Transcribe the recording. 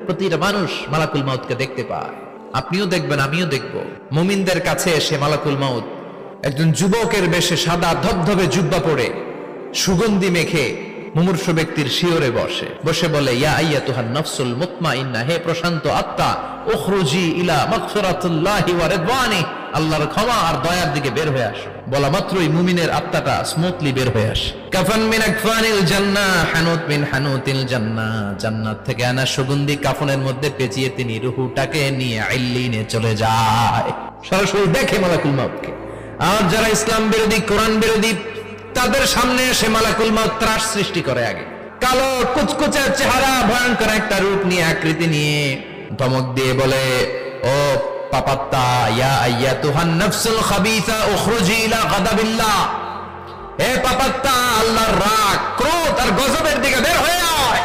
প্রতিটা মানুষ মালাকুল মাউতকে দেখতে পায়। আপনিও দেখবেন, আমিও দেখব। মুমিনদের কাছে এসে মালাকুল মাউত একজন যুবকের বেশে সাদা ধবধবে জুব্বা পরে সুগন্ধি মেখে মুমূর্ষু ব্যক্তির শিয়রে বসে বলে, ইয়া আইয়াতুহান নাফসুল মুতমাইন্না, হে প্রশান্ত আত্মা, উখরুজি ইলা মাগফিরাতিল্লাহি ওয়া রিদওয়ানি, আল্লাহর ক্ষমা আর দয়ার দিকে বের হয়ে আসো। বলা মাত্রই মুমিনের আত্মাটা স্মুথলি বের হয়ে আসে। কাফান মিন আকফানিল জান্নাহ, হানুত মিন হানুতিল জান্নাহ, জান্নাত থেকে আনা সুগন্ধি কাফনের মধ্যে পেঁচিয়ে তিনি রূহটাকে নিয়ে ইল্লিনে চলে যায়। সরাসরি দেখে মালাকুল মাউতকে। আর যারা ইসলাম বিরোধী, কোরআন বিরোধী, তাদের সামনে এসে মালাকুল মাউত ত্রাস সৃষ্টি করে। আগে কালো কুচকুচে চেহারা, ভয়ঙ্কর একটা রূপ নিয়ে, আকৃতি নিয়ে ধমক দিয়ে বলে, ও পাপাত্তা, ইয়া আইয়াতুহান নাফসুল খাবিসা উখরুজি ইলা গাদাবিল্লাহ, হে পাপাত্তা, আল্লাহর রাগ, ক্রোধ আর গজবের দিকে বের হয়ে আয়।